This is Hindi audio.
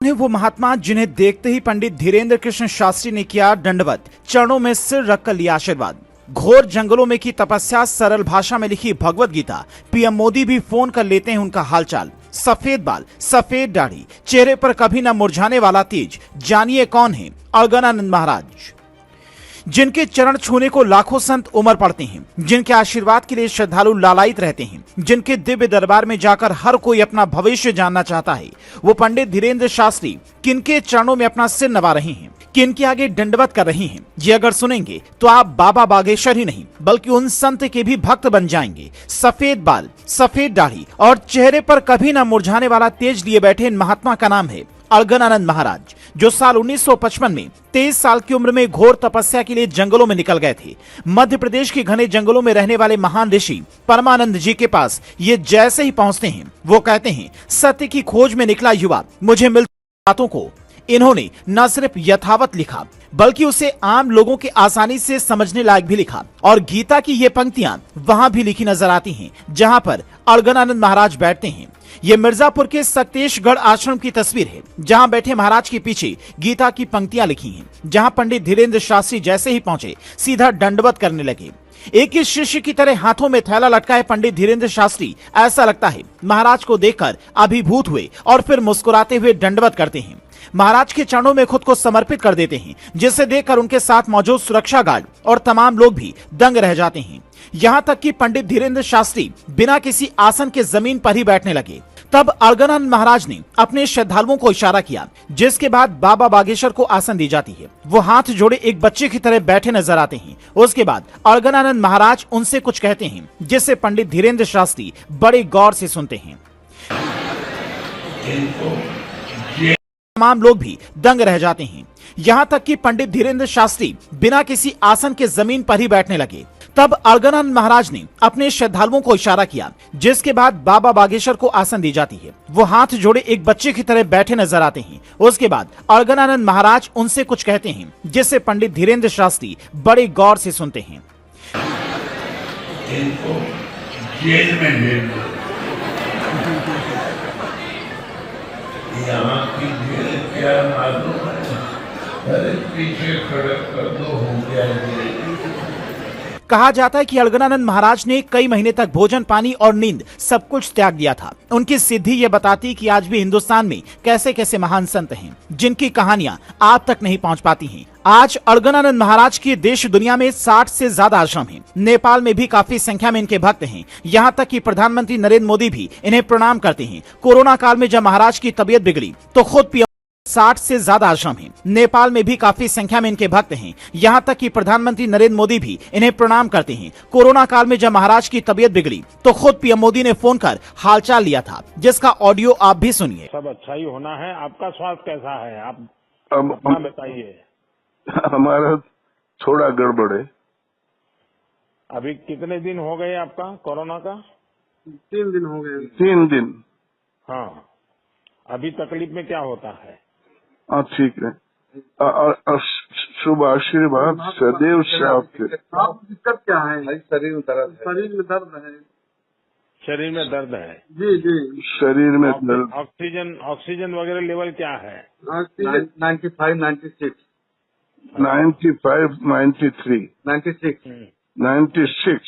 उन्हें वो महात्मा जिन्हें देखते ही पंडित धीरेन्द्र कृष्ण शास्त्री ने किया दंडवत, चरणों में सिर रखकर लिया आशीर्वाद। घोर जंगलों में की तपस्या, सरल भाषा में लिखी भगवत गीता। पीएम मोदी भी फोन कर लेते हैं उनका हालचाल। सफेद बाल, सफेद दाढ़ी, चेहरे पर कभी न मुरझाने वाला तेज। जानिए कौन है अलगनानंद महाराज, जिनके चरण छूने को लाखों संत उमड़ पड़ते हैं, जिनके आशीर्वाद के लिए श्रद्धालु लालायित रहते हैं, जिनके दिव्य दरबार में जाकर हर कोई अपना भविष्य जानना चाहता है। वो पंडित धीरेन्द्र शास्त्री किनके चरणों में अपना सिर नवा रहे हैं, किनके आगे दंडवत कर रही हैं, ये अगर सुनेंगे तो आप बाबा बागेश्वर ही नहीं बल्कि उन संत के भी भक्त बन जाएंगे। सफेद बाल, सफेद दाढ़ी और चेहरे पर कभी न मुरझाने वाला तेज लिए बैठे इन महात्मा का नाम है अलगनानंद महाराज, जो साल 1955 में 23 साल की उम्र में घोर तपस्या के लिए जंगलों में निकल गए थे। मध्य प्रदेश के घने जंगलों में रहने वाले महान ऋषि परमानंद जी के पास ये जैसे ही पहुंचते हैं, वो कहते हैं, सत्य की खोज में निकला युवा, मुझे मिलती बातों को इन्होंने न सिर्फ यथावत लिखा बल्कि उसे आम लोगों के आसानी से समझने लायक भी लिखा। और गीता की ये पंक्तियां वहां भी लिखी नजर आती हैं जहां पर अलगनानंद महाराज बैठते हैं। ये मिर्जापुर के सक्तेशगढ़ आश्रम की तस्वीर है, जहां बैठे महाराज के पीछे गीता की पंक्तियां लिखी हैं। जहां पंडित धीरेन्द्र शास्त्री जैसे ही पहुंचे, सीधा दंडवत करने लगे। एक ही शिष्य की तरह हाथों में थैला लटकाए पंडित धीरेन्द्र शास्त्री, ऐसा लगता है महाराज को देखकर अभिभूत हुए और फिर मुस्कुराते हुए दंडवत करते हैं। महाराज के चरणों में खुद को समर्पित कर देते हैं, जिसे देखकर उनके साथ मौजूद सुरक्षा गार्ड और तमाम लोग भी दंग रह जाते हैं। यहाँ तक कि पंडित धीरेन्द्र शास्त्री बिना किसी आसन के जमीन पर ही बैठने लगे। तब अलगनानंद महाराज ने अपने श्रद्धालुओं को इशारा किया, जिसके बाद बाबा बागेश्वर को आसन दी जाती है। वो हाथ जोड़े एक बच्चे की तरह बैठे नजर आते हैं। उसके बाद अलगनानंद महाराज उनसे कुछ कहते हैं, जिसे पंडित धीरेन्द्र शास्त्री बड़े गौर से सुनते हैं। तमाम लोग भी दंग रह जाते हैं। यहाँ तक कि पंडित धीरेन्द्र शास्त्री बिना किसी आसन के जमीन पर ही बैठने लगे। तब अलगनानंद महाराज ने अपने श्रद्धालुओं को इशारा किया, जिसके बाद बाबा बागेश्वर को आसन दी जाती है। वो हाथ जोड़े एक बच्चे की तरह बैठे नजर आते हैं। उसके बाद अलगनानंद महाराज उनसे कुछ कहते हैं, जिसे पंडित धीरेन्द्र शास्त्री बड़े गौर से सुनते हैं। जेल में भेज दो, यहाँ की जेल क्या मालूम है, अरे पीछे खड़ा कर दो, हो गया जेल। कहा जाता है कि अलगनानंद महाराज ने कई महीने तक भोजन, पानी और नींद सब कुछ त्याग दिया था। उनकी सिद्धि ये बताती कि आज भी हिंदुस्तान में कैसे कैसे महान संत हैं, जिनकी कहानियां आप तक नहीं पहुंच पाती हैं। आज अलगनानंद महाराज की देश दुनिया में 60 से ज्यादा आश्रम हैं। नेपाल में भी काफी संख्या में इनके भक्त हैं। यहाँ तक कि प्रधानमंत्री नरेंद्र मोदी भी इन्हें प्रणाम करते हैं। कोरोना काल में जब महाराज की तबीयत बिगड़ी तो खुद 60 से ज्यादा आश्रम हैं। नेपाल में भी काफी संख्या में इनके भक्त हैं। यहाँ तक कि प्रधानमंत्री नरेंद्र मोदी भी इन्हें प्रणाम करते हैं। कोरोना काल में जब महाराज की तबीयत बिगड़ी तो खुद पीएम मोदी ने फोन कर हालचाल लिया था, जिसका ऑडियो आप भी सुनिए। सब अच्छा ही होना है। आपका स्वास्थ्य कैसा है, आप अपना बताइए। हमारा थोड़ा गड़बड़ है। अभी कितने दिन हो गए आपका कोरोना का? 3 दिन हो गए। 3 दिन। हाँ, अभी तकलीफ में क्या होता है? हाँ ठीक है। शुभ आशीर्वाद सदैव आपके। आप दिक्कत क्या है? शरीर में दर्द है। शरीर में दर्द है। शरीर में दर्द है? जी जी। शरीर में दर्द। ऑक्सीजन वगैरह लेवल क्या है? 95, 96। 95, 93, 96। 96।